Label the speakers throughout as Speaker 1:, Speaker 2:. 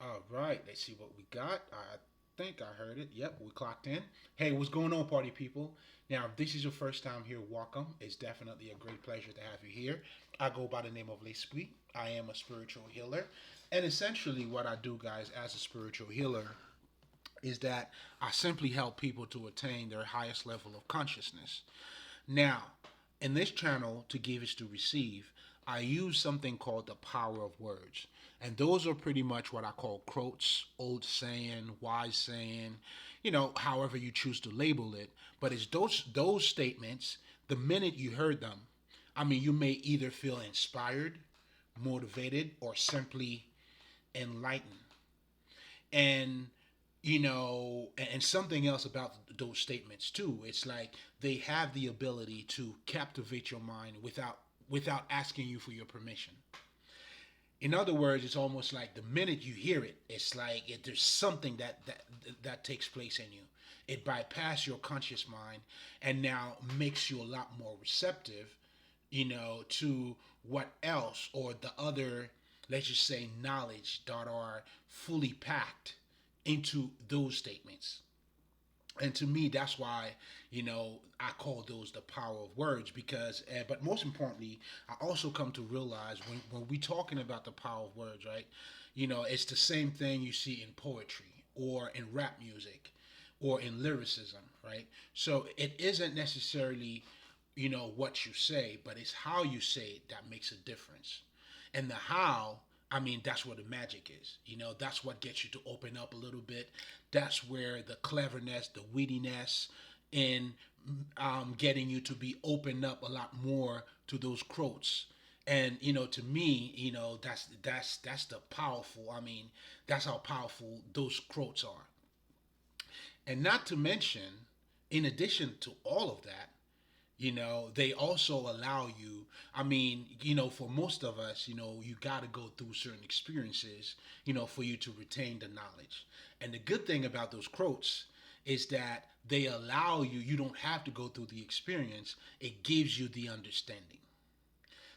Speaker 1: All right, let's see what we got. I think I heard it. Yep, we clocked in. Hey, what's going on, party people? Now, if this is your first time here, welcome. It's definitely a great pleasure to have you here. I go by the name of Lespri. I am a spiritual healer. And essentially, what I do, guys, as a spiritual healer, is that I simply help people to attain their highest level of consciousness. Now, in this channel, to give is to receive, I use something called the power of words. And those are pretty much what I call quotes, old saying, wise saying, however you choose to label it. But it's those statements, the minute you heard them, I mean, you may either feel inspired, motivated, or simply enlightened. And and something else about those statements too, it's like they have the ability to captivate your mind without asking you for your permission. In other words, it's almost like the minute you hear it, it's like there's something that takes place in you. It bypasses your conscious mind and now makes you a lot more receptive, to what else or the other, let's just say, knowledge that are fully packed into those statements. And to me, that's why I call those the power of words. Because but most importantly, I also come to realize when we're talking about the power of words, right? It's the same thing you see in poetry or in rap music or in lyricism, right? So it isn't necessarily what you say, but it's how you say it that makes a difference. And the how, I mean, that's where the magic is. That's what gets you to open up a little bit. That's where the cleverness, the wittiness, in getting you to be opened up a lot more to those quotes. And to me, that's the powerful. I mean, that's how powerful those quotes are. And not to mention, in addition to all of that, they also allow you, I mean, for most of us, you got to go through certain experiences, for you to retain the knowledge. And the good thing about those quotes is that they allow you, you don't have to go through the experience, it gives you the understanding.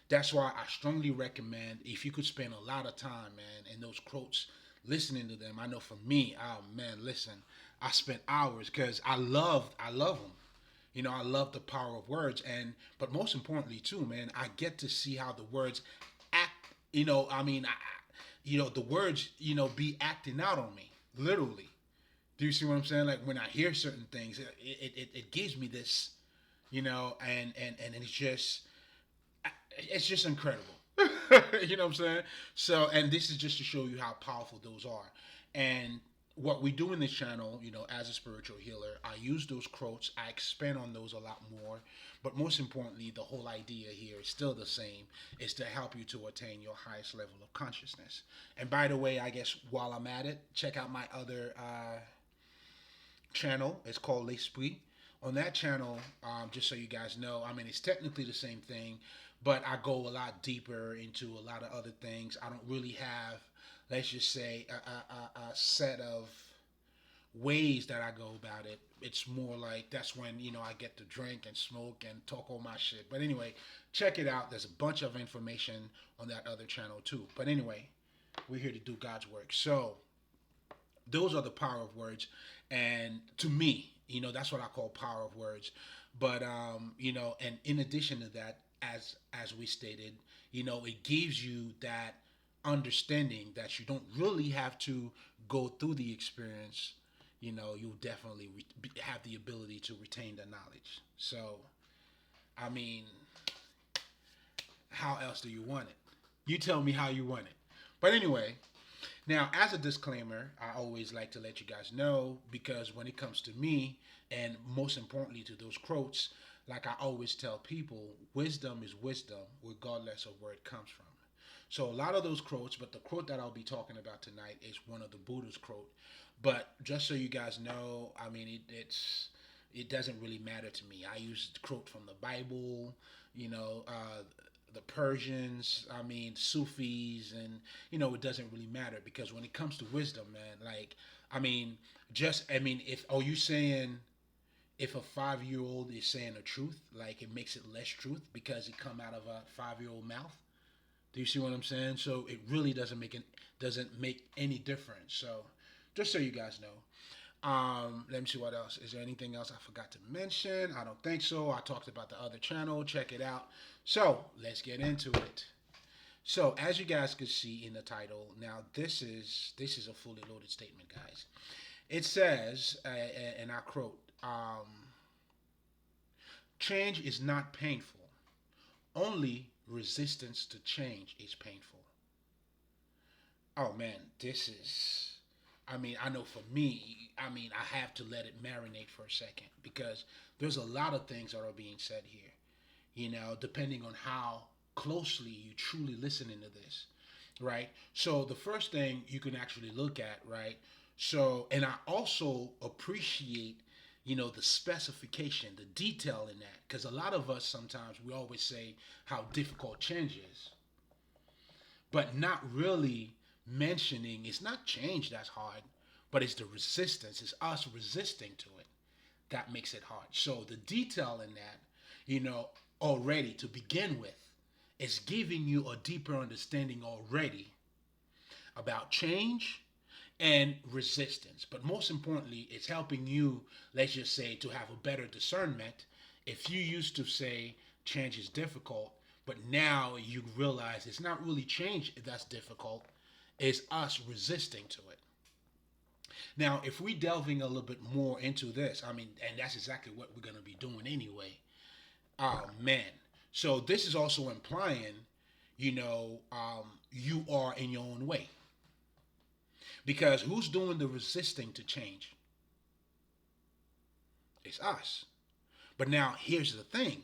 Speaker 1: That's why I strongly recommend, if you could spend a lot of time, man, in those quotes, listening to them. I know for me, oh man, listen, I spent hours because I love them. I love the power of words, and but most importantly too, man, I get to see how the words act. I mean, the words, be acting out on me, literally. Do you see what I'm saying? Like when I hear certain things, it gives me this, and it's just incredible. You know what I'm saying? So, and this is just to show you how powerful those are. And what we do in this channel, as a spiritual healer, I use those quotes, I expand on those a lot more. But most importantly, the whole idea here is still the same: is to help you to attain your highest level of consciousness. And by the way, I guess while I'm at it, check out my other channel. It's called Lespri. On that channel, just so you guys know, I mean, it's technically the same thing, but I go a lot deeper into a lot of other things. I don't really have, let's just say, a set of ways that I go about it. It's more like that's when I get to drink and smoke and talk all my shit. But anyway, check it out. There's a bunch of information on that other channel too. But anyway, we're here to do God's work. So those are the power of words, and to me, that's what I call power of words. But and in addition to that, as we stated, it gives you that understanding that you don't really have to go through the experience. You'll definitely have the ability to retain the knowledge. So I mean, how else do you want it? You tell me how you want it. But anyway, now, as a disclaimer, I always like to let you guys know, because when it comes to me, and most importantly to those quotes, like I always tell people, wisdom is wisdom regardless of where it comes from. So a lot of those quotes, but the quote that I'll be talking about tonight is one of the Buddha's quote. But just so you guys know, I mean, it doesn't really matter to me. I use the quote from the Bible, the Persians, I mean, Sufis, and it doesn't really matter, because when it comes to wisdom, man, like, I mean, if are you saying if a 5 year old is saying the truth, like it makes it less truth because it come out of a 5 year old mouth? Do you see what I'm saying? So it really doesn't make any difference. So just so you guys know. Let me see what else. Is there anything else I forgot to mention? I don't think so. I talked about the other channel. Check it out. So let's get into it. So as you guys can see in the title, now this is a fully loaded statement, guys. It says, and I quote, "Change is not painful. Only resistance to change is painful." Oh man, this is. I mean, I know for me, I mean, I have to let it marinate for a second because there's a lot of things that are being said here. Depending on how closely you truly listen into this, right? So the first thing you can actually look at, right? So, and I also appreciate, the specification, the detail in that, because a lot of us sometimes we always say how difficult change is, but not really mentioning it's not change that's hard, but it's the resistance, it's us resisting to it that makes it hard. So the detail in that, already to begin with, is giving you a deeper understanding already about change and resistance. But most importantly, it's helping you, let's just say, to have a better discernment. If you used to say change is difficult, but now you realize it's not really change that's difficult, it's us resisting to it. Now, if we delving a little bit more into this, I mean, and that's exactly what we're going to be doing anyway. Oh man. So this is also implying, you are in your own way. Because who's doing the resisting to change? It's us. But now here's the thing.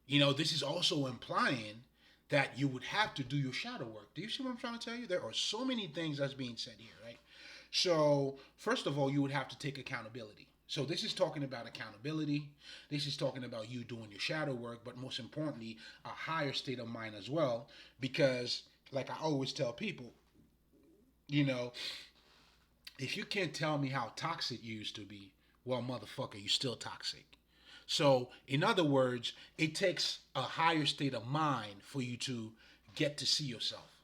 Speaker 1: This is also implying that you would have to do your shadow work. Do you see what I'm trying to tell you? There are so many things that's being said here, right? So, first of all, you would have to take accountability. So, this is talking about accountability. This is talking about you doing your shadow work, but most importantly, a higher state of mind as well. Because, like I always tell people, you know, if you can't tell me how toxic you used to be, well, motherfucker, you still toxic. So, in other words, it takes a higher state of mind for you to get to see yourself.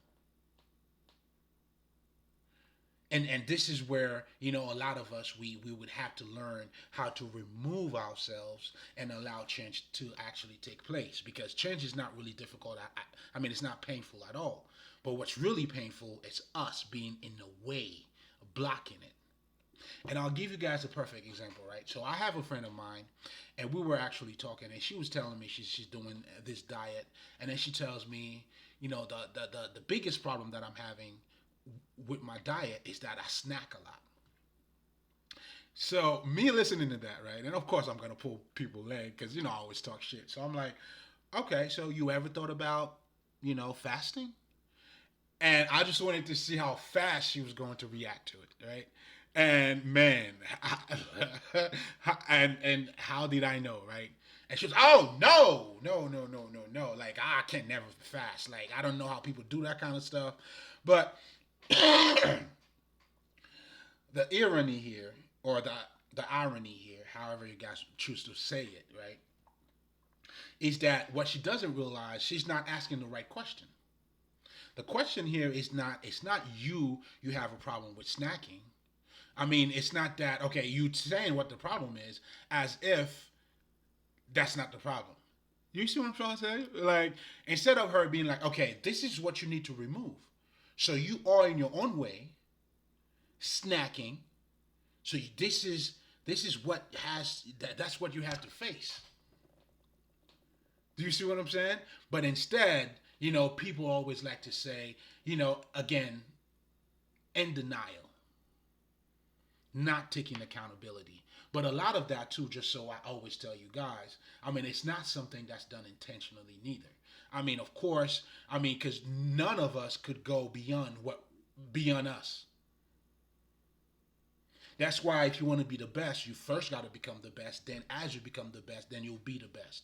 Speaker 1: And this is where, a lot of us, we would have to learn how to remove ourselves and allow change to actually take place, because change is not really difficult. I mean, it's not painful at all. But what's really painful is us being in the way, blocking it. And I'll give you guys a perfect example, right? So I have a friend of mine, and we were actually talking, and she was telling me she's doing this diet, and then she tells me, the biggest problem that I'm having with my diet is that I snack a lot. So me listening to that, right? And of course I'm gonna pull people leg because I always talk shit. So I'm like, okay, so you ever thought about fasting? And I just wanted to see how fast she was going to react to it, right? And man, and how did I know, right? And she was, oh no, no, no, no, no, no. Like I can never fast. Like I don't know how people do that kind of stuff. But the irony here, or the irony here, however you guys choose to say it, right, is that what she doesn't realize, she's not asking the right question. The question here is not, it's not you have a problem with snacking. I mean, it's not that, okay, you saying what the problem is as if that's not the problem. You see what I'm trying to say? Like, instead of her being like, okay, this is what you need to remove. So you are in your own way snacking. So this is what that's what you have to face. Do you see what I'm saying? But instead, people always like to say, again, in denial, not taking accountability. But a lot of that too, just so I always tell you guys, I mean, it's not something that's done intentionally neither. I mean, of course, I mean, because none of us could go beyond us. That's why if you want to be the best, you first got to become the best. Then, as you become the best, then you'll be the best.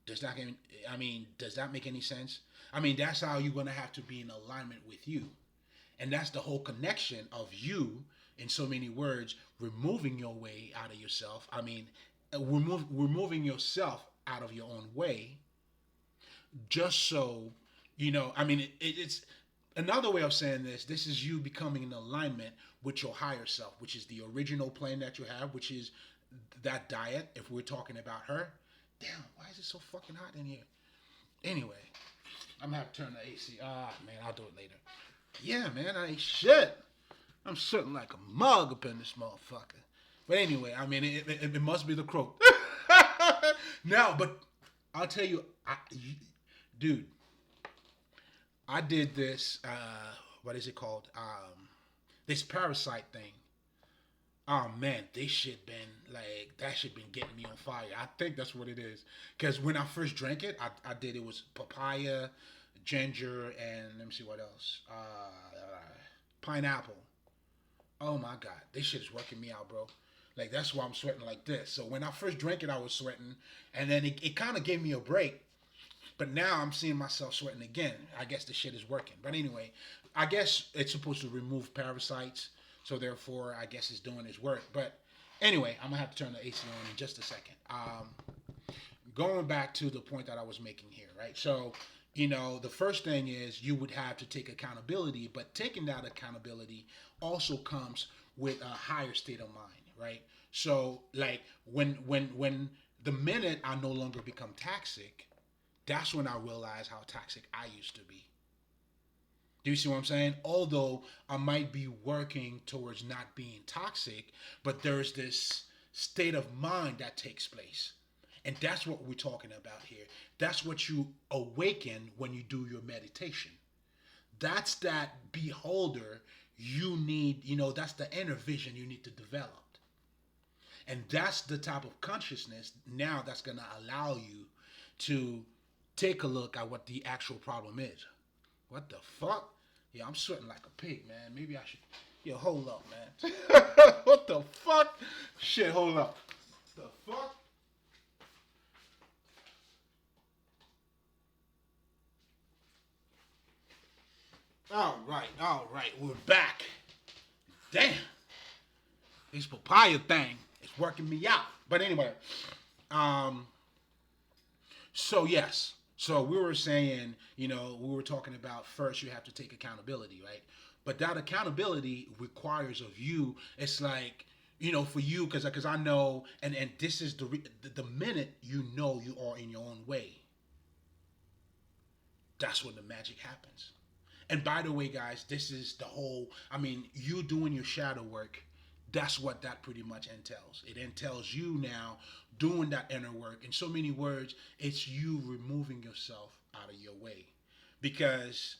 Speaker 1: Does that make any sense? I mean, that's how you're gonna have to be in alignment with you, and that's the whole connection of you. In so many words, removing your way out of yourself. I mean, removing yourself out of your own way, just so I mean, it's another way of saying this. This is you becoming in alignment with your higher self, which is the original plan that you have, which is that diet. If we're talking about her, damn, why is it so fucking hot in here? Anyway, I'm gonna have to turn the AC. Ah, man, I'll do it later. Yeah, man, I ain't shit. I'm sitting like a mug up in this motherfucker. But anyway, I mean, it must be the croak. No, but I'll tell you, dude, I did this. What is it called? This parasite thing. Oh man, this shit been like that shit been getting me on fire. I think that's what it is. Cause when I first drank it, I did it was papaya, ginger, and let me see what else. Pineapple. Oh my god, this shit is working me out, bro. Like that's why I'm sweating like this. So when I first drank it, I was sweating, and then it kind of gave me a break. But now I'm seeing myself sweating again. I guess the shit is working. But anyway, I guess it's supposed to remove parasites. So therefore, I guess it's doing its work. But anyway, I'm gonna have to turn the AC on in just a second. Going back to the point that I was making here, right? So, the first thing is you would have to take accountability, but taking that accountability also comes with a higher state of mind, right? So, like when the minute I no longer become toxic, that's when I realize how toxic I used to be. Do you see what I'm saying? Although I might be working towards not being toxic, but there's this state of mind that takes place. And that's what we're talking about here. That's what you awaken when you do your meditation. That's that beholder you need, that's the inner vision you need to develop. And that's the type of consciousness now that's going to allow you to take a look at what the actual problem is. What the fuck? Yeah, I'm sweating like a pig, man. Maybe I should. Yo, hold up, man. What the fuck? Shit, hold up. The fuck? All right. We're back. Damn. This papaya thing is working me out. But anyway, um, so yes. So we were saying, we were talking about first you have to take accountability, right? But that accountability requires of you. It's like, for you, because I know, and this is the minute you know you are in your own way, that's when the magic happens. And by the way, guys, this is the whole. I mean, you doing your shadow work. That's what that pretty much entails. It entails you now doing that inner work. In so many words, it's you removing yourself out of your way. Because,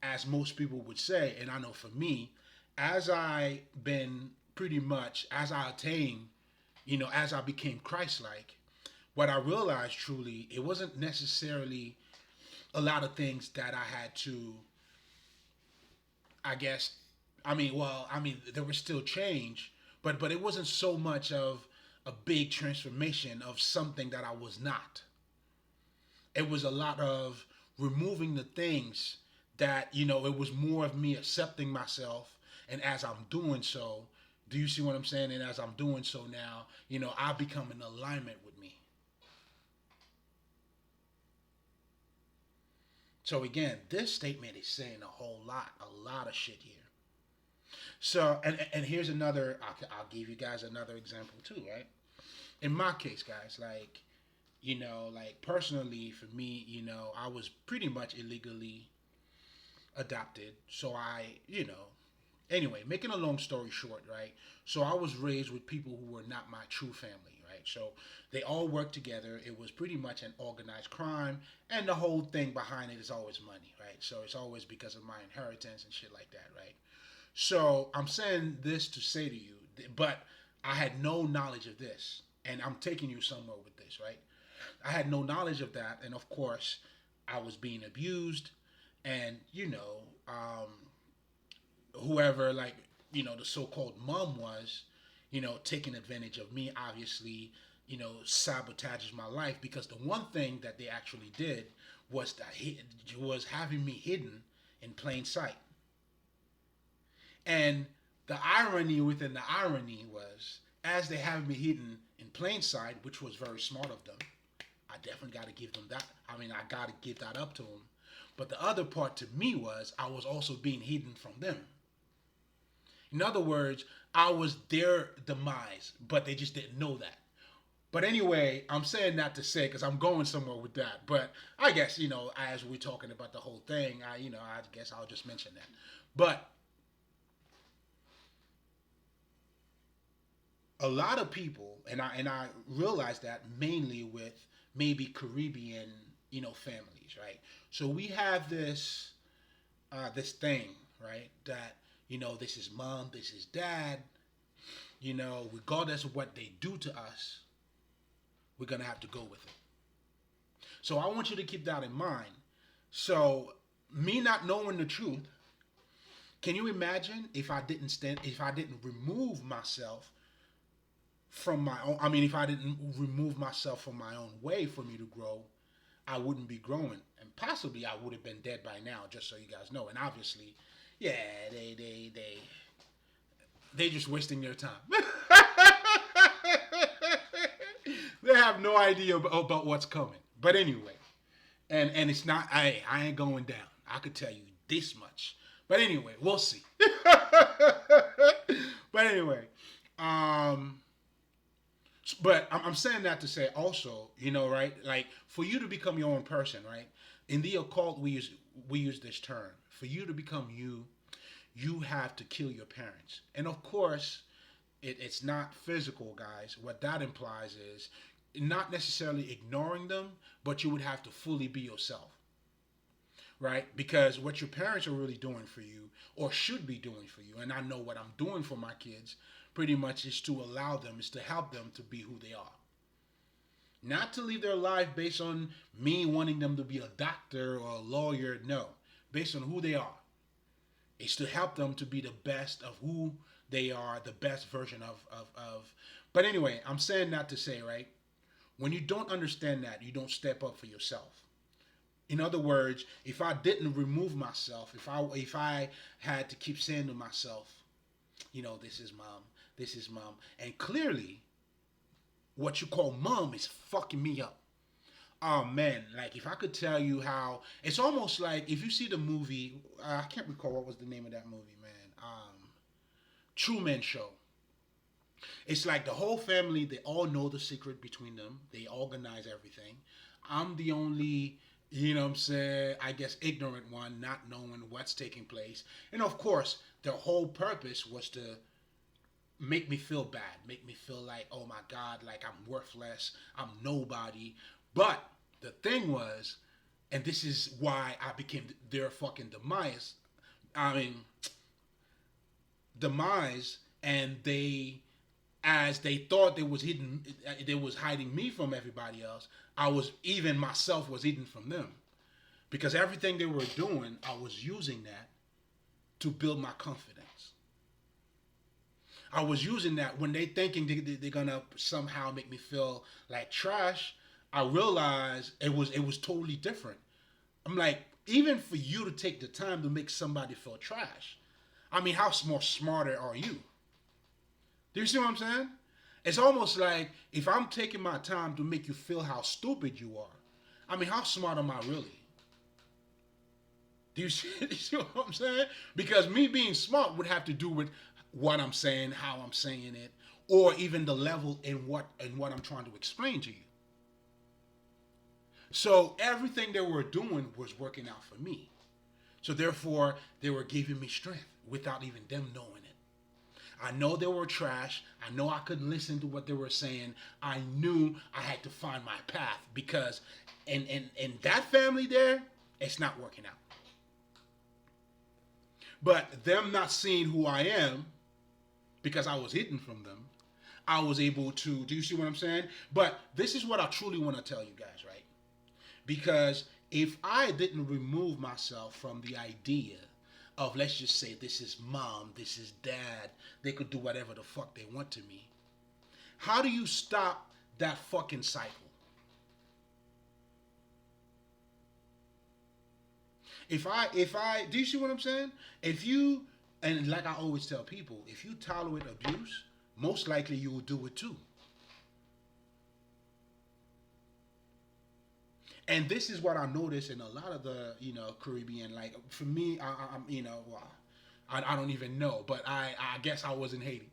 Speaker 1: as most people would say, and I know for me, as I been pretty much, as I attained, as I became Christ like, what I realized truly, it wasn't necessarily a lot of things that I had to, I guess, there was still change, but it wasn't so much of a big transformation of something that I was not. It was a lot of removing the things that, it was more of me accepting myself, and as I'm doing so, do you see what I'm saying? And as I'm doing so now, I become in alignment with me. So again, this statement is saying a lot of shit here. So, and here's another. I'll give you guys another example too, right? In my case, guys, like, like personally for me, I was pretty much illegally adopted. So anyway, making a long story short, right? So I was raised with people who were not my true family, right? So they all worked together. It was pretty much an organized crime, and the whole thing behind it is always money, right? So it's always because of my inheritance and shit like that, right? So I'm saying this to say to you, but I had no knowledge of this, and I'm taking you somewhere with this, right? I had no knowledge of that, and of course, I was being abused, and whoever, like, the so-called mom was, taking advantage of me, obviously, sabotages my life, because the one thing that they actually did was that was having me hidden in plain sight. And the irony within the irony was, as they have me hidden in plain sight, which was very smart of them, I definitely got to give them that. I mean, I got to give that up to them. But the other part to me was I was also being hidden from them. In other words, I was their demise, but they just didn't know that. But anyway, I'm saying that to say because I'm going somewhere with that. But I guess as we're talking about the whole thing, I guess I'll just mention that. But a lot of people, and I realize that mainly with maybe Caribbean, families, right? So we have this thing, right? That this is mom, this is dad. Regardless of what they do to us, we're gonna have to go with it. So I want you to keep that in mind. So me not knowing the truth, can you imagine if I didn't remove myself from my own, if I didn't remove myself from my own way for me to grow, I wouldn't be growing. And possibly I would have been dead by now, just so you guys know. And obviously, yeah, they just wasting their time. They have no idea about what's coming. But anyway, and it's not, I ain't going down. I could tell you this much. But anyway, we'll see. But anyway, but I'm saying that to say also, right? Like for you to become your own person, right? In the occult, we use this term. For you to become you, you have to kill your parents, and of course, it's not physical, guys. What that implies is not necessarily ignoring them, but you would have to fully be yourself, right? Because what your parents are really doing for you, or should be doing for you, and I know what I'm doing for my kids, pretty much is to allow them, is to help them to be who they are. Not to live their life based on me wanting them to be a doctor or a lawyer, no. Based on who they are. It's to help them to be the best of who they are, the best version of. But anyway, I'm saying that to say, right? When you don't understand that, you don't step up for yourself. In other words, if I didn't remove myself, if I had to keep saying to myself, this is mom, this is mom, and clearly, what you call mom is fucking me up. Oh man, like if I could tell you how, it's almost like if you see the movie, I can't recall what was the name of that movie, man. Truman Show. It's like the whole family, they all know the secret between them. They organize everything. I'm the only, what I'm saying, I guess ignorant one, not knowing what's taking place. And of course, their whole purpose was to make me feel bad, make me feel like, oh my God, like I'm worthless, I'm nobody. But the thing was, and this is why I became their fucking demise. Demise, and as they thought they was hiding me from everybody else. Even myself was hidden from them, because everything they were doing, I was using that to build my confidence. I was using that when they thinking they're gonna somehow make me feel like trash. I realized it was totally different. I'm like, even for you to take the time to make somebody feel trash, how more smarter are you? Do you see what I'm saying? It's almost like if I'm taking my time to make you feel how stupid you are, how smart am I really? Do you see what I'm saying? Because me being smart would have to do with what I'm saying, how I'm saying it, or even the level in what I'm trying to explain to you. So everything they were doing was working out for me. So therefore, they were giving me strength without even them knowing it. I know they were trash. I know I couldn't listen to what they were saying. I knew I had to find my path, because in that family there, it's not working out. But them not seeing who I am, because I was hidden from them, I was able to, do you see what I'm saying? But this is what I truly want to tell you guys, right? Because if I didn't remove myself from the idea of, let's just say, this is mom, this is dad, they could do whatever the fuck they want to me, how do you stop that fucking cycle? If I, do you see what I'm saying? And like I always tell people, if you tolerate abuse, most likely you will do it too. And this is what I notice in a lot of the Caribbean. Like for me, I'm well, I don't even know, but I guess I was in Haiti.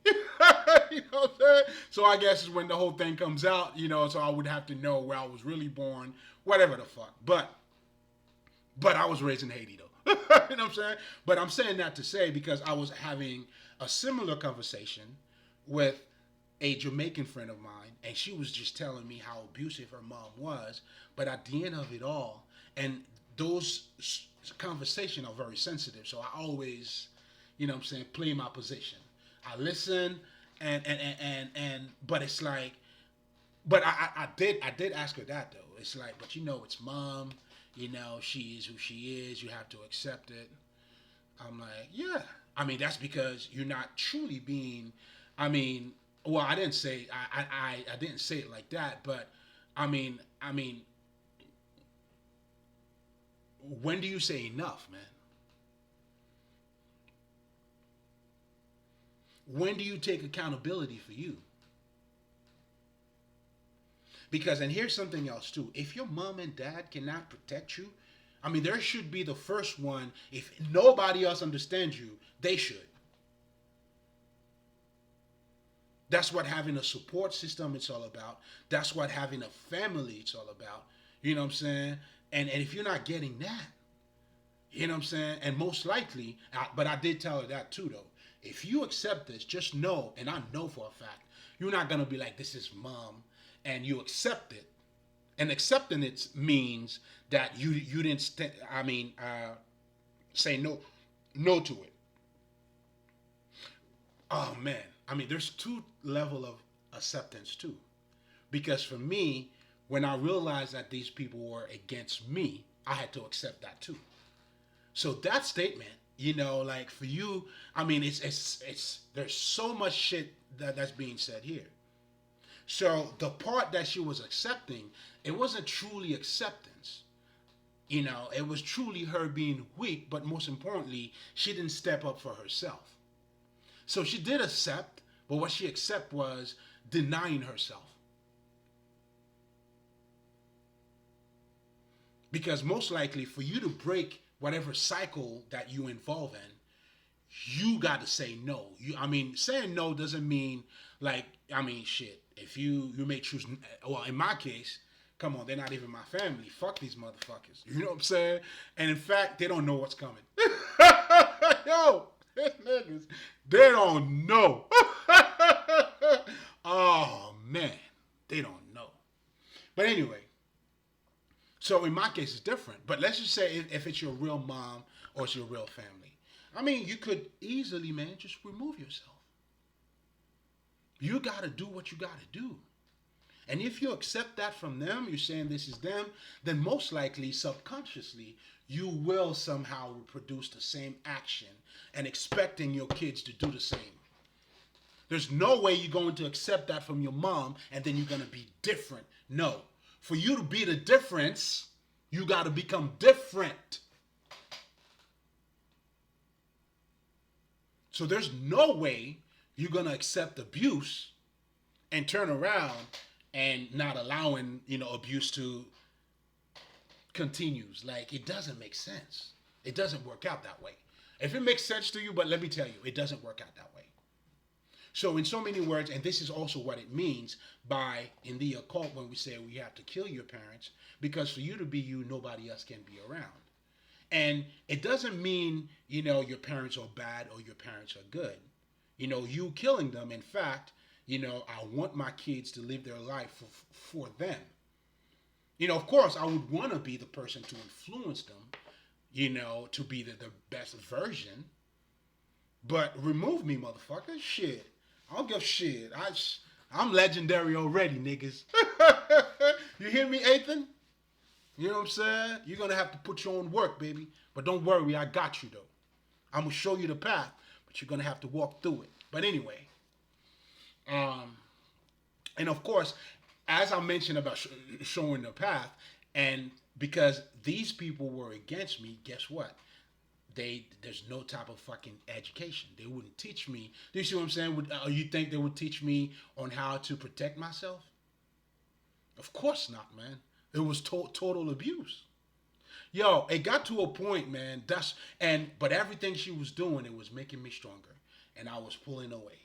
Speaker 1: You know what I'm saying? So I guess when the whole thing comes out, so I would have to know where I was really born, whatever the fuck. But I was raised in Haiti though. You know what I'm saying? But I'm saying that to say because I was having a similar conversation with a Jamaican friend of mine, and she was just telling me how abusive her mom was. But at the end of it all, and those conversations are very sensitive, so I always, what I'm saying, play my position. I listen, and but it's like, but I did ask her that though. It's like, but it's mom. She is who she is. You have to accept it. I'm like, yeah. I mean, that's because you're not truly being. I mean, well, I didn't say I didn't say it like that, but I mean, when do you say enough, man? When do you take accountability for you? Because, and here's something else too. If your mom and dad cannot protect you, I mean, there should be the first one. If nobody else understands you, they should. That's what having a support system is all about. That's what having a family is all about. You know what I'm saying? And if you're not getting that, you know what I'm saying? And most likely, but I did tell her that too, though. If you accept this, just know, and I know for a fact, you're not going to be like, this is mom, and you accept it. And accepting it means that you didn't, say no to it. Oh, man. I mean, there's two level of acceptance, too. Because for me, when I realized that these people were against me, I had to accept that, too. So that statement, like for you, I mean, it's there's so much shit that's being said here. So the part that she was accepting, it wasn't truly acceptance. It was truly her being weak, but most importantly, she didn't step up for herself. So she did accept, but what she accept was denying herself. Because most likely for you to break whatever cycle that you involve in, you got to say no. Saying no doesn't mean like, shit. If you may choose, well, in my case, come on, they're not even my family. Fuck these motherfuckers. You know what I'm saying? And in fact, they don't know what's coming. Yo, these niggas, they don't know. Oh man, they don't know. But anyway, so in my case, it's different. But let's just say if it's your real mom or it's your real family. You could easily, man, just remove yourself. You got to do what you got to do. And if you accept that from them, you're saying this is them, then most likely, subconsciously, you will somehow reproduce the same action and expecting your kids to do the same. There's no way you're going to accept that from your mom and then you're going to be different. No. For you to be the difference, you got to become different. So there's no way you're going to accept abuse and turn around and not allowing, abuse to continues. Like, it doesn't make sense. It doesn't work out that way. If it makes sense to you, but let me tell you, it doesn't work out that way. So in so many words, and this is also what it means by, in the occult, when we say we have to kill your parents, because for you to be you, nobody else can be around. And it doesn't mean, your parents are bad or your parents are good. You killing them, in fact, I want my kids to live their life for them. Of course, I would want to be the person to influence them, to be the best version. But remove me, motherfucker. Shit. I don't give a shit. I'm legendary already, niggas. You hear me, Ethan? You know what I'm saying? You're going to have to put your own work, baby. But don't worry, I got you, though. I'm going to show you the path, but you're going to have to walk through it. But anyway, and of course, as I mentioned about showing the path, and because these people were against me, guess what? There's no type of fucking education. They wouldn't teach me. Do you see what I'm saying? You think they would teach me on how to protect myself? Of course not, man. It was total abuse. Yo, it got to a point, man. But everything she was doing, it was making me stronger, and I was pulling away.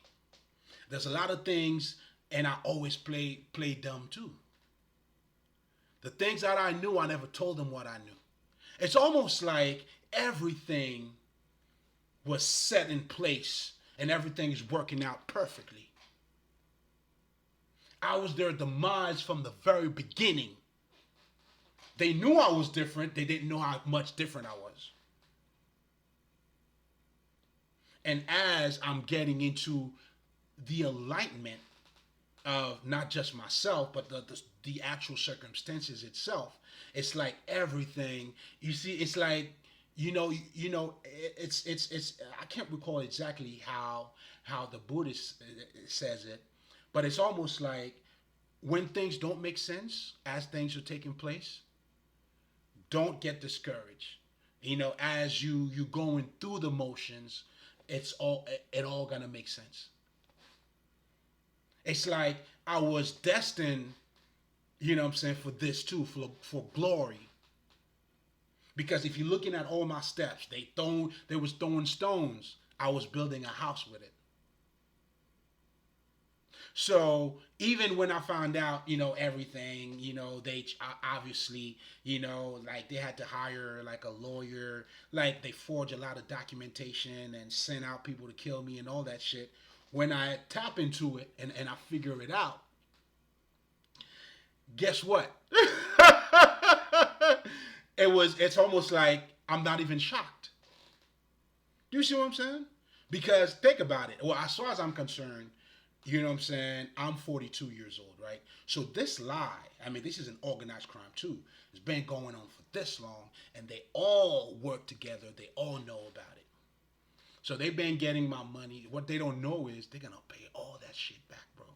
Speaker 1: There's a lot of things, and I always play dumb too. The things that I knew, I never told them what I knew. It's almost like everything was set in place and everything is working out perfectly. I was their demise from the very beginning. They knew I was different. They didn't know how much different I was. And as I'm getting into the enlightenment of not just myself, but the actual circumstances itself, it's like everything. You see, it's like it's I can't recall exactly how the Buddhist says it, but it's almost like when things don't make sense as things are taking place, don't get discouraged. As you going through the motions, it all gonna make sense. It's like I was destined, what I'm saying, for this too, for glory. Because if you're looking at all my steps, they was throwing stones. I was building a house with it. So even when I found out, everything, they obviously, like they had to hire like a lawyer, like they forged a lot of documentation and sent out people to kill me and all that shit. When I tap into it and I figure it out, guess what? It's almost like I'm not even shocked. Do you see what I'm saying? Because think about it. Well, as far as I'm concerned, you know what I'm saying? I'm 42 years old, right? So this lie, I mean, this is an organized crime too. It's been going on for this long, and they all work together. They all know about it. So they've been getting my money. What they don't know is they're gonna pay all that shit back, bro.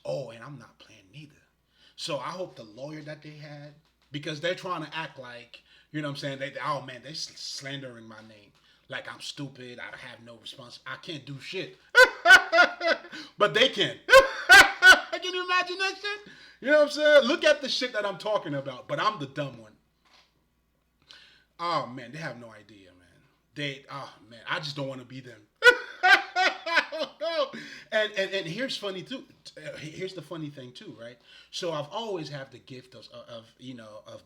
Speaker 1: Oh, and I'm not playing neither. So I hope the lawyer that they had, because they're trying to act like, you know what I'm saying? Oh man, they're slandering my name. Like I'm stupid. I have no response. I can't do shit. But they can. Can you imagine that shit? You know what I'm saying? Look at the shit that I'm talking about, but I'm the dumb one. Oh man, they have no idea, man. Oh man, I just don't want to be them. And here's funny too. Here's the funny thing too, right? So I've always had the gift of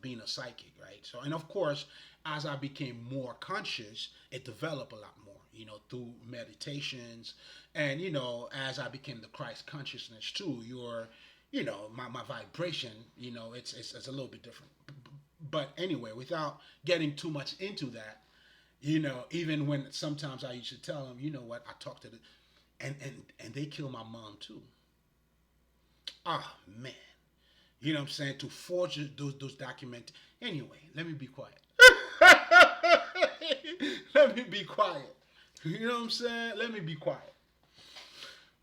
Speaker 1: being a psychic, right? So and of course, as I became more conscious, it developed a lot more, through meditations, and as I became the Christ consciousness too, my vibration, it's a little bit different. But anyway, without getting too much into that, even when sometimes I used to tell them, what, I talked to the, and they kill my mom too. Ah man, you know what I'm saying? To forge those documents. Anyway, let me be quiet. Let me be quiet. You know what I'm saying? Let me be quiet.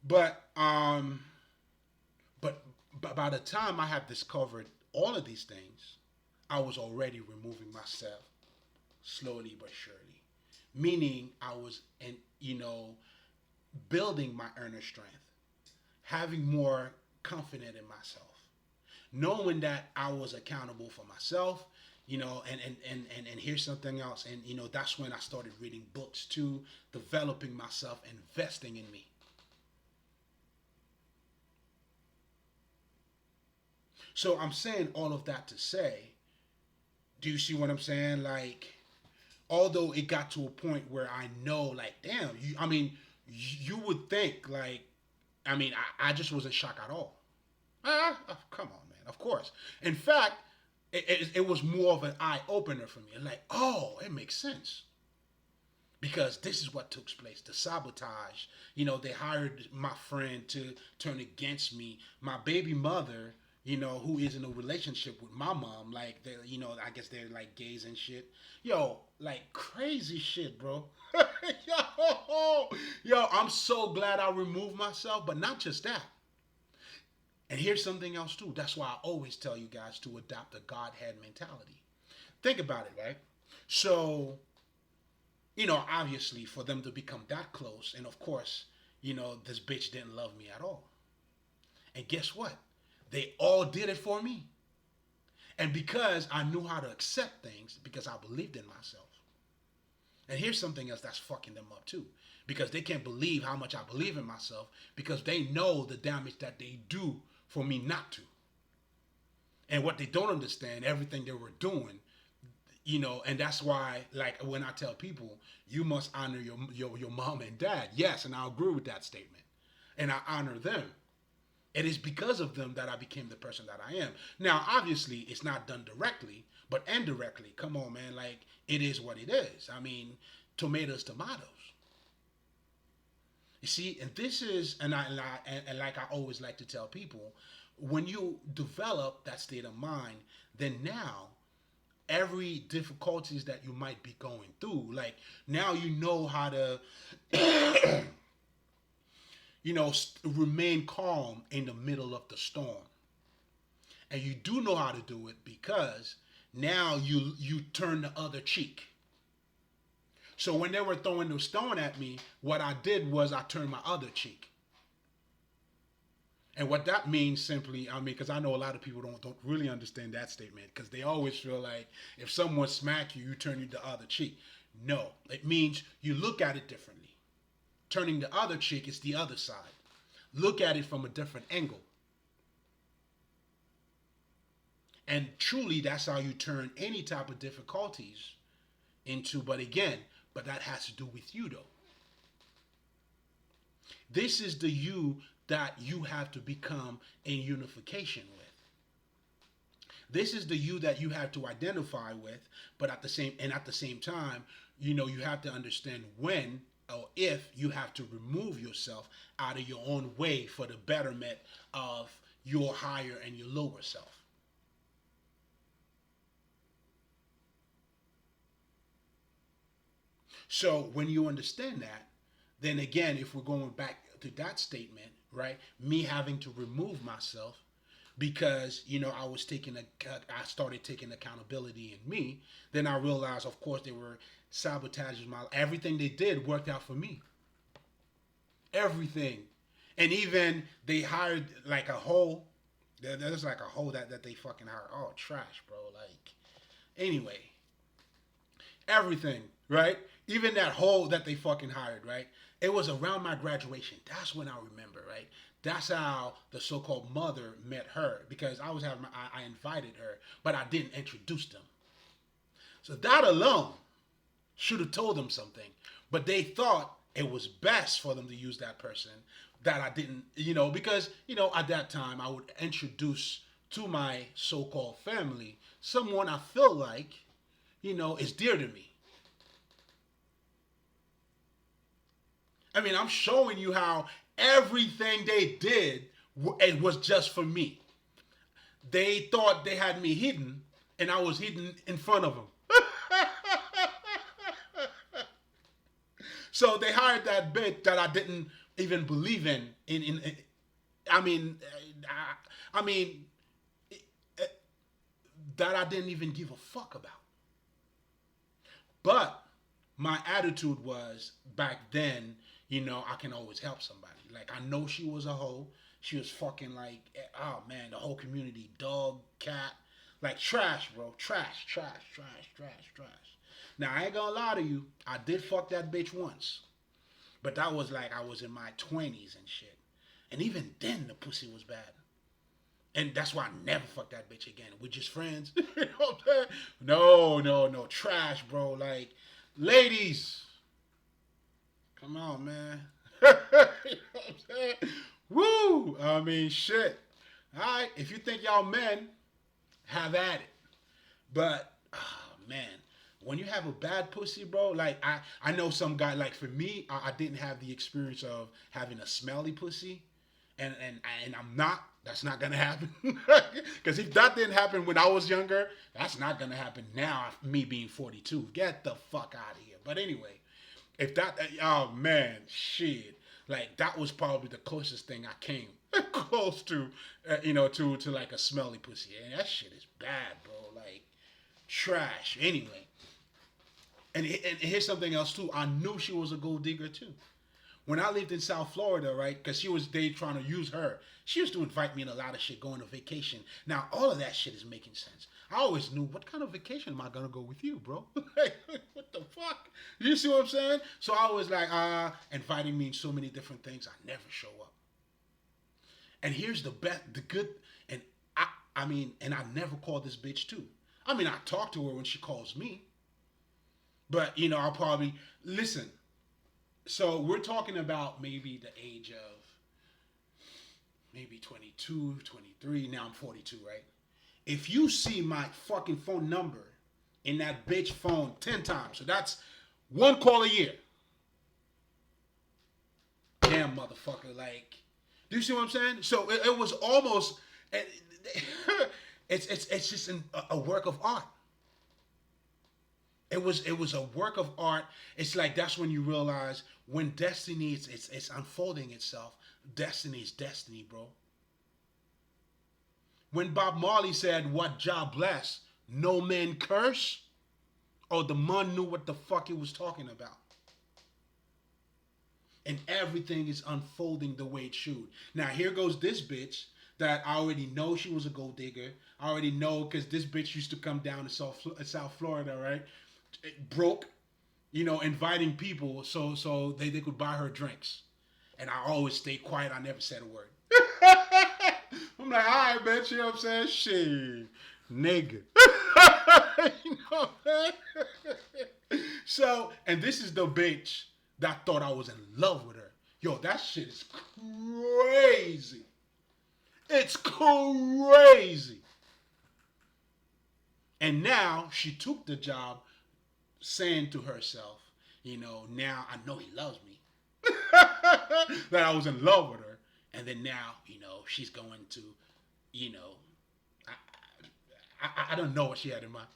Speaker 1: But but by the time I have discovered all of these things, I was already removing myself slowly but surely. Meaning I was building my inner strength, having more confidence in myself, knowing that I was accountable for myself, and here's something else, and that's when I started reading books too, developing myself, investing in me. So I'm saying all of that to say, do you see what I'm saying? Like, although it got to a point where I know, like, damn, you would think, like, I just wasn't shocked at all. Come on, man. Of course. In fact, it was more of an eye opener for me. Like, oh, it makes sense. Because this is what took place. The sabotage. They hired my friend to turn against me. My baby mother, who is in a relationship with my mom. Like, I guess they're like gays and shit. Yo, like crazy shit, bro. yo, I'm so glad I removed myself. But not just that. And here's something else too. That's why I always tell you guys to adopt a Godhead mentality. Think about it, right? So, obviously for them to become that close, and of course, this bitch didn't love me at all. And guess what? They all did it for me. And because I knew how to accept things, because I believed in myself. And here's something else that's fucking them up too. Because they can't believe how much I believe in myself because they know the damage that they do for me not to. And what they don't understand, everything they were doing, and that's why, like, when I tell people, you must honor your mom and dad. Yes, and I agree with that statement. And I honor them. It is because of them that I became the person that I am. Now, obviously, it's not done directly, but indirectly. Come on, man. Like, it is what it is. I mean, tomatoes, tomatoes. You see, and this is, and like I always like to tell people, when you develop that state of mind, then now every difficulties that you might be going through, like now you know how to, remain calm in the middle of the storm, and you do know how to do it because now you turn the other cheek. So when they were throwing the stone at me, what I did was I turned my other cheek. And what that means simply, because I know a lot of people don't really understand that statement because they always feel like if someone smack you, you turn the other cheek. No, it means you look at it differently. Turning the other cheek is the other side. Look at it from a different angle. And truly, that's how you turn any type of difficulties into, but that has to do with you though. This is the you that you have to become in unification with. This is the you that you have to identify with, but at the same time, you have to understand when or if you have to remove yourself out of your own way for the betterment of your higher and your lower self. So when you understand that, then again, if we're going back to that statement, right? Me having to remove myself because I started taking accountability in me. Then I realized, of course, they were sabotaging everything they did worked out for me. Everything, and even they hired like a hole. There's like a hole that they fucking hired. Oh, trash, bro. Like, anyway, everything, right? Even that hole that they fucking hired, right? It was around my graduation. That's when I remember, right? That's how the so-called mother met her because I invited her, but I didn't introduce them. So that alone should have told them something, but they thought it was best for them to use that person that I didn't, because at that time I would introduce to my so-called family someone I feel like, is dear to me. I mean, I'm showing you how everything they did, it was just for me. They thought they had me hidden, and I was hidden in front of them. So they hired that bitch that I didn't even believe in I mean, I mean, that I didn't even give a fuck about. But my attitude was back then, I can always help somebody. Like, I know she was a hoe. She was fucking like, oh man, the whole community, dog, cat, like trash, bro. Trash, trash, trash, trash, trash. Now, I ain't gonna lie to you. I did fuck that bitch once. But that was like I was in my 20s and shit. And even then, the pussy was bad. And that's why I never fucked that bitch again. We're just friends. You know what I'm saying? No. Trash, bro. Like, ladies. Come on, man. You know what I'm saying? Woo! I mean, shit. Alright, if you think y'all men, have at it. But, oh, man. When you have a bad pussy, bro, like, I know some guy, like, for me, I didn't have the experience of having a smelly pussy. And I'm not. That's not gonna happen. Because if that didn't happen when I was younger, that's not gonna happen now. Me being 42, get the fuck out of here. But anyway, if that, oh man, shit, like that was probably the closest thing I came close to, to like a smelly pussy. And that shit is bad, bro. Like trash. Anyway, and here's something else too. I knew she was a gold digger too. when I lived in South Florida, right? Because they trying to use her. She used to invite me in a lot of shit, going to vacation. Now all of that shit is making sense. I always knew, what kind of vacation am I gonna go with you, bro? What the fuck? You see what I'm saying? So I was like, inviting me in so many different things. I never show up. And here's the best, the good, and I mean, and I never call this bitch too. I mean, I talk to her when she calls me, but I'll probably listen. So we're talking about maybe the age of maybe 22, 23. Now I'm 42, right? If you see my fucking phone number in that bitch phone 10 times, so that's one call a year. Damn, motherfucker. Like, do you see what I'm saying? So it was almost, it's just a work of art. It was a work of art. It's like that's when you realize when destiny it's unfolding itself. Destiny is destiny, bro. When Bob Marley said, "What Jah bless, no man curse," oh, the man knew what the fuck he was talking about. And everything is unfolding the way it should. Now here goes this bitch that I already know she was a gold digger. I already know because this bitch used to come down to South Florida, right? Broke, inviting people so they could buy her drinks. And I always stayed quiet. I never said a word. I'm like, all right, bitch, you know what I'm saying? Shit, nigga. You know what I'm saying? So, and this is the bitch that thought I was in love with her. Yo, that shit is crazy. It's crazy. And now she took the job saying to herself, now I know he loves me. That I was in love with her. And then now, she's going to, I don't know what she had in mind.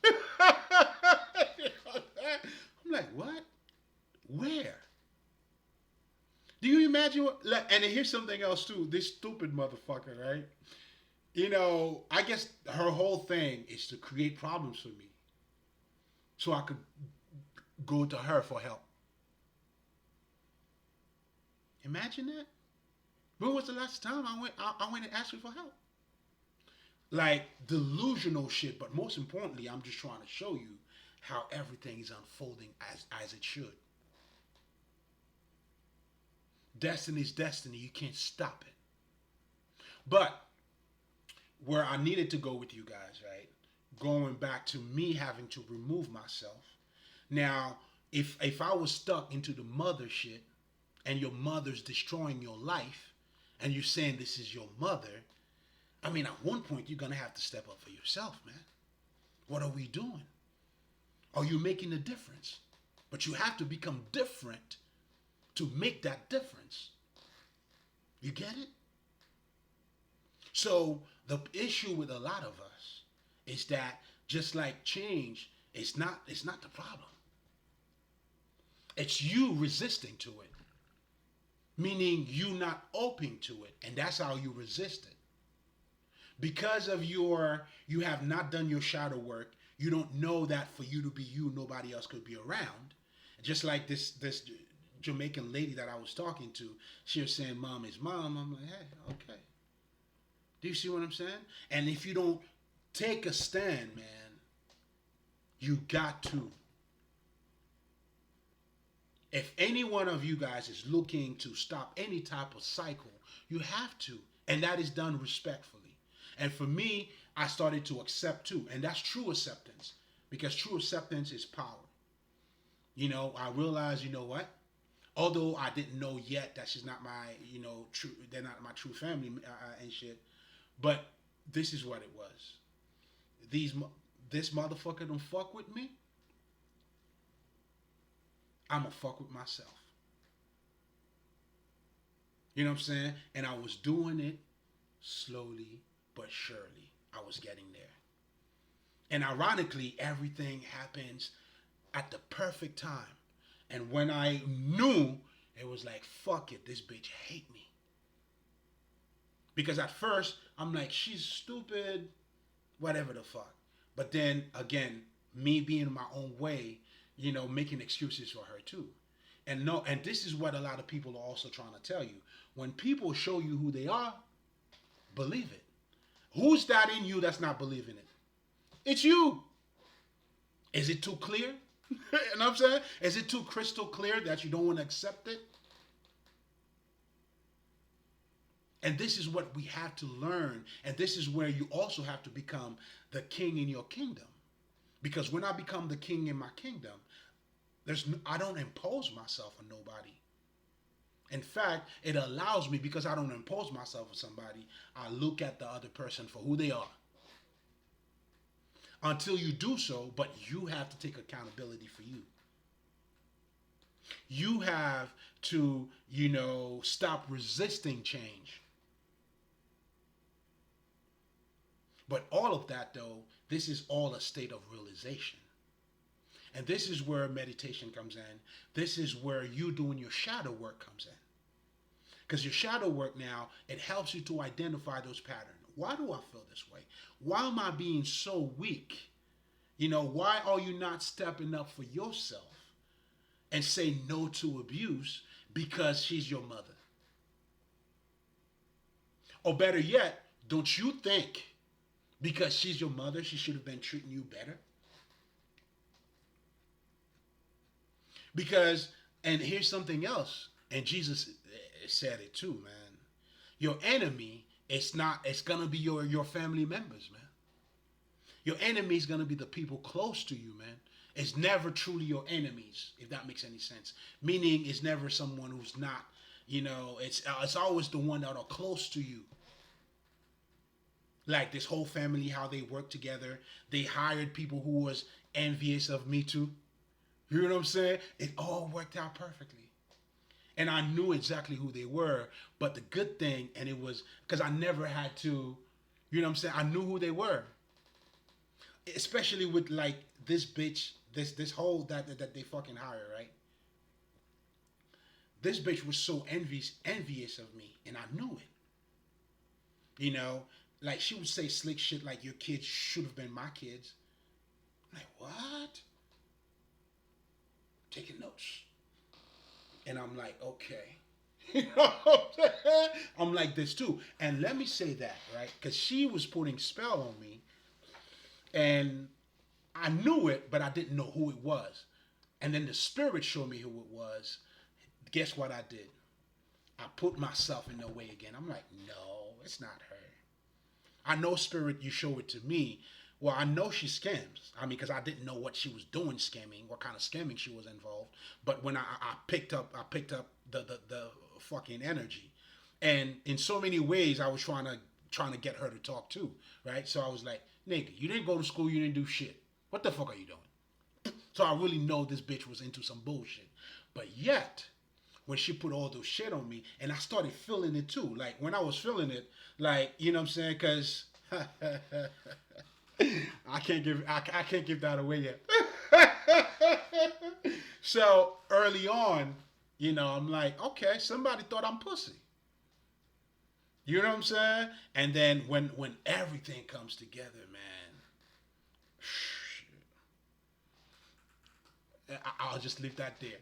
Speaker 1: I'm like, what? Where? Do you imagine what? And here's something else too. This stupid motherfucker, right? I guess her whole thing is to create problems for me, so I could go to her for help. Imagine that. When was the last time I went and asked her for help? Like delusional shit, but most importantly, I'm just trying to show you how everything is unfolding as it should. Destiny's destiny. You can't stop it. But where I needed to go with you guys, right? Going back to me having to remove myself. Now, if I was stuck into the mother shit and your mother's destroying your life and you're saying this is your mother, I mean, at one point you're going to have to step up for yourself, man. What are we doing? Are you making a difference? But you have to become different to make that difference. You get it? So the issue with a lot of us is that just like change, it's not the problem. It's you resisting to it. Meaning you not open to it. And that's how you resist it. Because of you have not done your shadow work, you don't know that for you to be you, nobody else could be around. Just like this Jamaican lady that I was talking to, she was saying, "Mom is mom." I'm like, hey, okay. Do you see what I'm saying? And if you don't take a stand, man, you got to. If any one of you guys is looking to stop any type of cycle, you have to. And that is done respectfully. And for me, I started to accept too. And that's true acceptance. Because true acceptance is power. I realized, what? Although I didn't know yet that she's not my, true, they're not my true family and shit. But this is what it was. This motherfucker don't fuck with me. I'ma fuck with myself. You know what I'm saying? And I was doing it slowly but surely. I was getting there. And ironically, everything happens at the perfect time. And when I knew, it was like, fuck it, this bitch hate me. Because at first, I'm like, she's stupid, whatever the fuck. But then, again, me being my own way, making excuses for her too. And no, and this is what a lot of people are also trying to tell you. When people show you who they are, believe it. Who's that in you that's not believing it? It's you. Is it too clear? You know what I'm saying? Is it too crystal clear that you don't want to accept it? And this is what we have to learn. And this is where you also have to become the king in your kingdom. Because when I become the king in my kingdom, I don't impose myself on nobody. In fact, it allows me, because I don't impose myself on somebody, I look at the other person for who they are. Until you do so, but you have to take accountability for you. You have to, stop resisting change. But all of that, though, this is all a state of realization. And this is where meditation comes in. This is where you doing your shadow work comes in. Because your shadow work now, it helps you to identify those patterns. Why do I feel this way? Why am I being so weak? Why are you not stepping up for yourself and say no to abuse because she's your mother? Or better yet, don't you think because she's your mother, she should have been treating you better? Because, and here's something else, and Jesus said it too, man. Your enemy, it's gonna be your family members, man. Your enemy is gonna be the people close to you, man. It's never truly your enemies, if that makes any sense. Meaning, it's never someone who's not, it's always the one that are close to you. Like this whole family, how they work together. They hired people who was envious of me too. You know what I'm saying? It all worked out perfectly. And I knew exactly who they were. But the good thing, and it was because I never had to, you know what I'm saying? I knew who they were. Especially with like this bitch, this whole that they fucking hire, right? This bitch was so envious of me, and I knew it. Like she would say slick shit like your kids should have been my kids. I'm like, what? Taking notes. And I'm like, okay. You know what I'm saying? I'm like this too. And let me say that, right? Because she was putting spell on me. And I knew it, but I didn't know who it was. And then the spirit showed me who it was. Guess what I did? I put myself in the way again. I'm like, no, it's not her. I know, spirit, you show it to me. Well, I know she scams. I mean, because I didn't know what she was doing scamming, what kind of scamming she was involved. But when I picked up the fucking energy, and in so many ways, I was trying to get her to talk too, right? So I was like, nigga, you didn't go to school, you didn't do shit. What the fuck are you doing? So I really know this bitch was into some bullshit. But yet, when she put all those shit on me, and I started feeling it too. Like when I was feeling it, like, you know what I'm saying? Because I can't give that away yet. So early on, I'm like, okay, somebody thought I'm pussy. You know what I'm saying? And then when everything comes together, man, I'll just leave that there.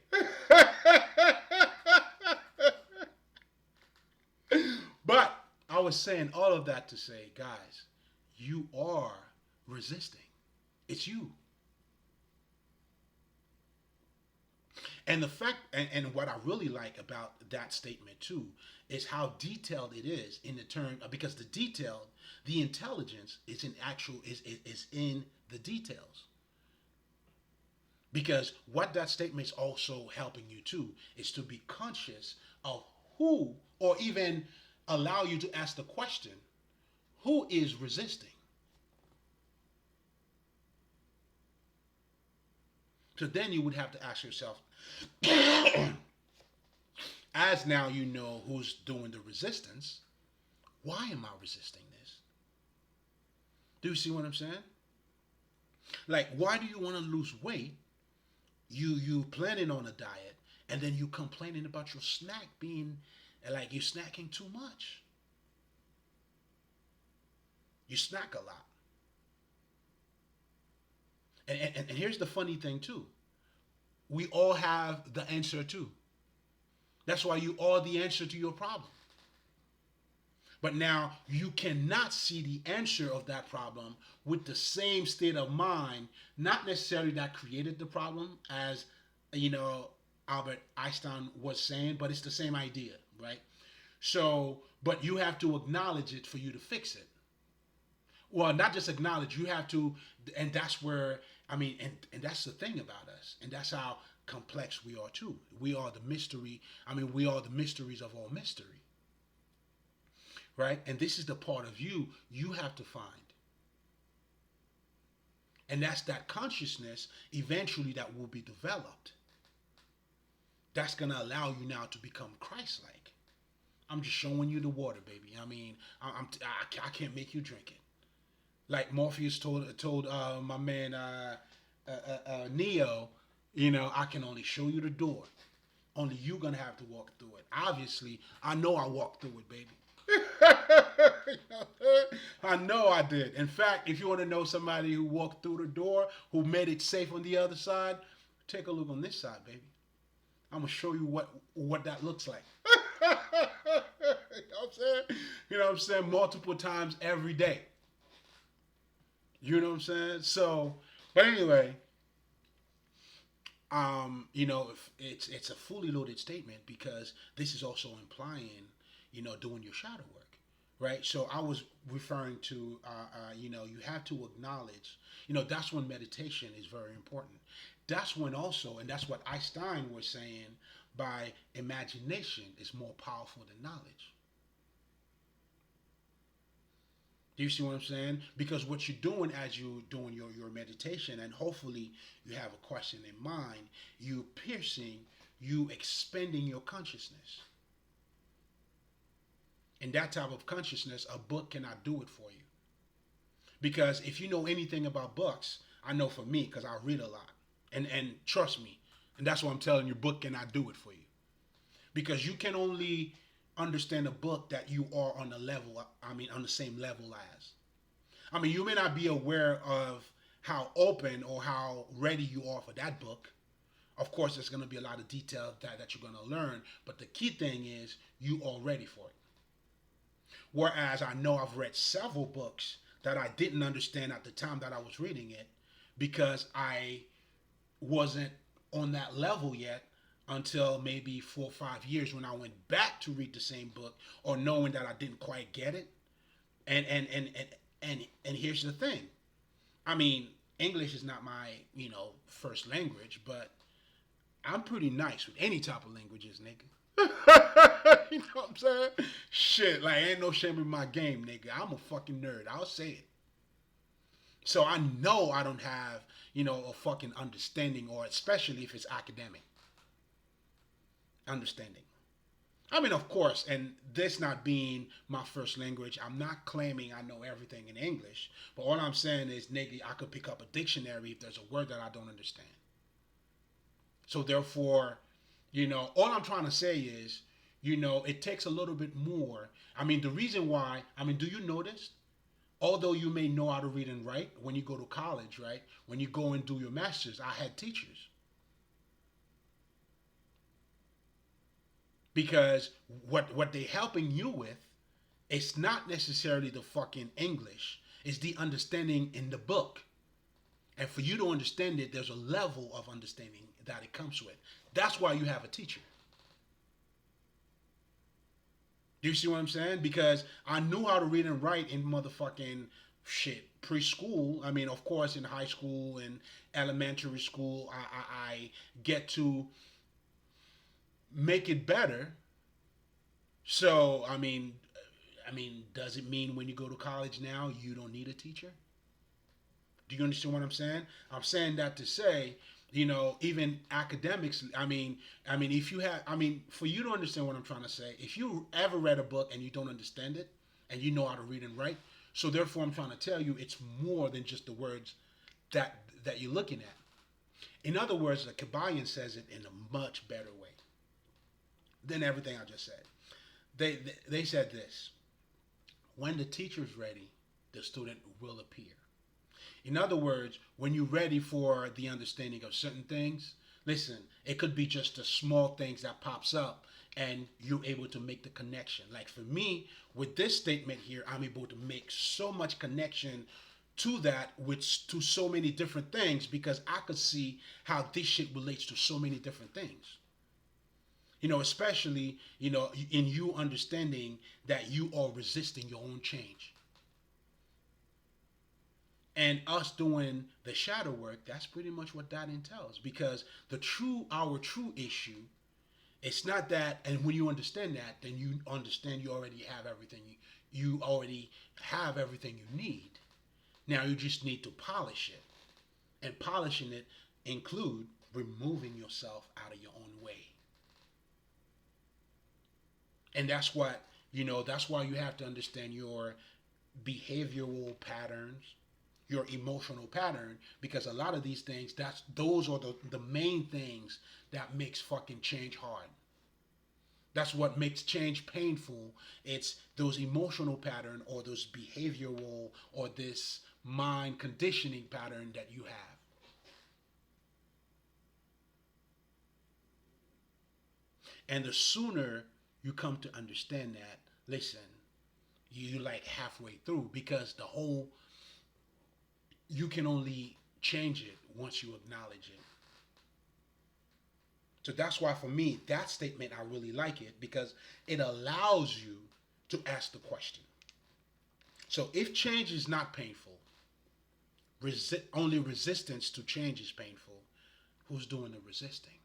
Speaker 1: But I was saying all of that to say, guys, you are resisting. It's you. And the fact, and what I really like about that statement too, is how detailed it is in the term, because the intelligence is in the details. Because what that statement is also helping you too is to be conscious of who, or even allow you to ask the question, who is resisting? So then you would have to ask yourself, as now you know who's doing the resistance, why am I resisting this? Do you see what I'm saying? Like, why do you want to lose weight? You planning on a diet, and then you complaining about your snack being like you're snacking too much. You snack a lot. And here's the funny thing too. we all have the answer too. That's why you are the answer to your problem. But now you cannot see the answer of that problem with the same state of mind, not necessarily that created the problem, as you know Albert Einstein was saying, but it's the same idea, right? So, but you have to acknowledge it for you to fix it. Well, not just acknowledge, you have to, and that's where, and that's the thing about us, and that's how complex we are too. We are the mystery, we are the mysteries of all mystery, right? And this is the part of you have to find. And that's that consciousness eventually that will be developed. That's going to allow you now to become Christ like. I'm just showing you the water, baby. I can't make you drink it. Like Morpheus told my man Neo, I can only show you the door. Only you gonna have to walk through it. Obviously, I know I walked through it, baby. I know I did. In fact, if you want to know somebody who walked through the door, who made it safe on the other side, take a look on this side, baby. I'm gonna show you what that looks like. You know what I'm saying? You know what I'm saying? Multiple times every day. You know what I'm saying? So, but anyway, if it's a fully loaded statement because this is also implying, doing your shadow work, right? So I was referring to, you have to acknowledge, that's when meditation is very important. That's when also, and that's what Einstein was saying, by imagination is more powerful than knowledge. Do you see what I'm saying? Because what you're doing as you're doing your meditation, and hopefully you have a question in mind, you piercing, you expanding your consciousness. And that type of consciousness, a book cannot do it for you. Because if you know anything about books, I know for me, because I read a lot. And trust me, and that's what I'm telling you, book cannot do it for you. Because you can only understand a book that you are on the level, on the same level as. You may not be aware of how open or how ready you are for that book. Of course, there's going to be a lot of detail that you're going to learn, but the key thing is you are ready for it. Whereas I know I've read several books that I didn't understand at the time that I was reading it because I wasn't on that level yet until maybe 4 or 5 years when I went back to read the same book or knowing that I didn't quite get it. And here's the thing. English is not my, first language, but I'm pretty nice with any type of languages, nigga. You know what I'm saying? Shit, like ain't no shame in my game, nigga. I'm a fucking nerd. I'll say it. So I know I don't have, a fucking understanding, or especially if it's academic understanding. Of course, and this not being my first language, I'm not claiming I know everything in English. But all I'm saying is, nigga, I could pick up a dictionary if there's a word that I don't understand. So therefore, all I'm trying to say is, it takes a little bit more. The reason why, do you notice? Although you may know how to read and write, when you go to college, right? When you go and do your master's, I had teachers. Because what they helping you with, it's not necessarily the fucking English. It's the understanding in the book. And for you to understand it, there's a level of understanding that it comes with. That's why you have a teacher. Do you see what I'm saying? Because I knew how to read and write in motherfucking shit preschool. Of course, in high school and elementary school, I get to make it better. So, does it mean when you go to college now you don't need a teacher? Do you understand what I'm saying? I'm saying that to say, even academics, if you have, for you to understand what I'm trying to say, if you ever read a book and you don't understand it and you know how to read and write, so therefore I'm trying to tell you it's more than just the words that you're looking at. In other words, the Kabbalion says it in a much better way than everything I just said. They said this: when the teacher's ready, the student will appear. In other words, when you're ready for the understanding of certain things, Listen, it could be just the small things that pops up and you're able to make the connection. Like for me, with this statement here, I'm able to make so much connection to that with to so many different things because I could see how this shit relates to so many different things. Especially, in you understanding that you are resisting your own change. And us doing the shadow work, that's pretty much what that entails. Because our true issue, it's not that, and when you understand that, then you understand you already have everything you already have everything you need. Now you just need to polish it. And polishing it include removing yourself out of your own way. And that's why you have to understand your behavioral patterns, your emotional pattern, because a lot of these things, those are the main things that makes fucking change hard. That's what makes change painful. It's those emotional pattern or those behavioral or this mind conditioning pattern that you have. And the sooner you come to understand that, listen, you like halfway through because you can only change it once you acknowledge it. So that's why for me, that statement, I really like it because it allows you to ask the question. So if change is not painful, only resistance to change is painful, who's doing the resisting?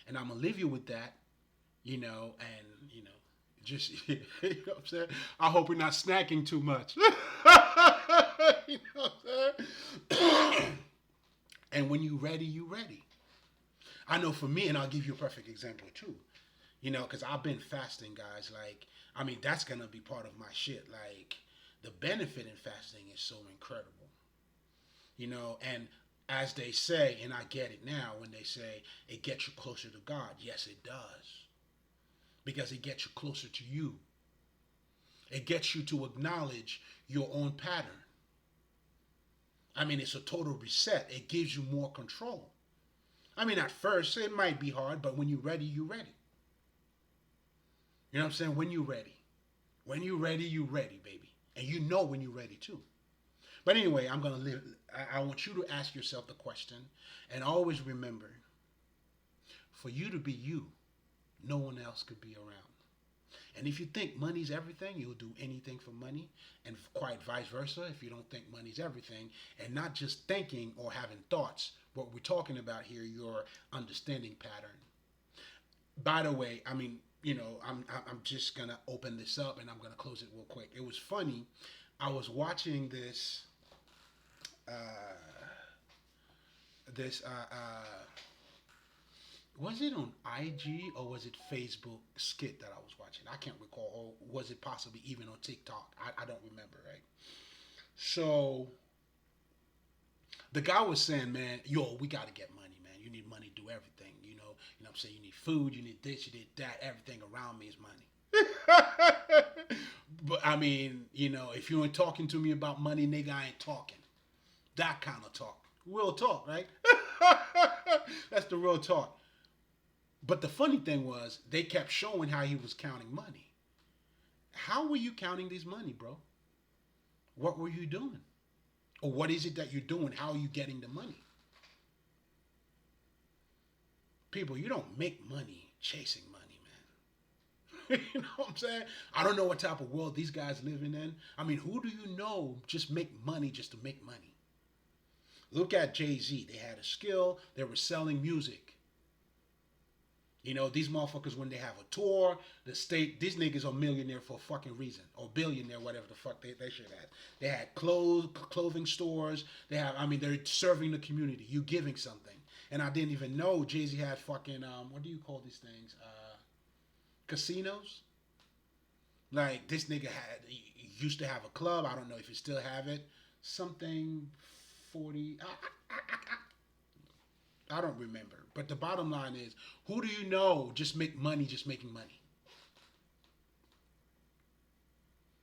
Speaker 1: And I'm going to leave you with that, and, just, you know what I'm saying? I hope we're not snacking too much. You know what I'm saying? And when you ready, you ready. I know for me, and I'll give you a perfect example too. Because I've been fasting, guys. Like, I mean, that's gonna be part of my shit. Like, the benefit in fasting is so incredible. And as they say, and I get it now when they say it gets you closer to God. Yes, it does. Because it gets you closer to you. It gets you to acknowledge your own pattern. I mean, it's a total reset. It gives you more control. I mean, at first, it might be hard, but when you're ready, you're ready. You know what I'm saying? When you're ready. When you're ready, you're ready, baby. And you know when you're ready, too. But anyway, I'm going to live. I want you to ask yourself the question. And always remember, for you to be you, no one else could be around. And if you think money's everything, you'll do anything for money. And quite vice versa, if you don't think money's everything, and not just thinking or having thoughts, what we're talking about here, your understanding pattern. By the way, I mean, I'm just gonna open this up and I'm gonna close it real quick. It was funny. I was watching uh, this was it on IG or was it Facebook skit that I was watching? I can't recall. Or was it possibly even on TikTok? I don't remember, right? So the guy was saying, man, yo, we got to get money, man. You need money to do everything. You know what I'm saying? You need food, you need this, you need that. Everything around me is money. But I mean, if you ain't talking to me about money, nigga, I ain't talking. That kind of talk. Real talk, right? That's the real talk. But the funny thing was, they kept showing how he was counting money. How were you counting this money, bro? What were you doing? Or what is it that you're doing? How are you getting the money? People, you don't make money chasing money, man. You know what I'm saying? I don't know what type of world these guys living in. I mean, who do you know just make money just to make money? Look at Jay-Z. They had a skill. They were selling music. These motherfuckers, when they have a tour, these niggas are millionaire for a fucking reason. Or billionaire, whatever the fuck they should have. They had clothing stores. They're serving the community. You giving something. And I didn't even know Jay-Z had fucking, what do you call these things? Casinos? Like, this nigga he used to have a club. I don't know if he still have it. Something 40. I don't remember. But the bottom line is, who do you know just make money just making money?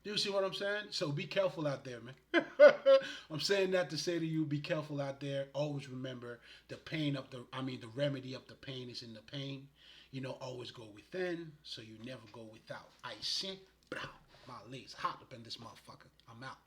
Speaker 1: Do you see what I'm saying? So be careful out there, man. I'm saying that to say to you, be careful out there. Always remember the pain of the remedy of the pain is in the pain. Always go within, so you never go without. I sent, my legs hot up in this motherfucker. I'm out.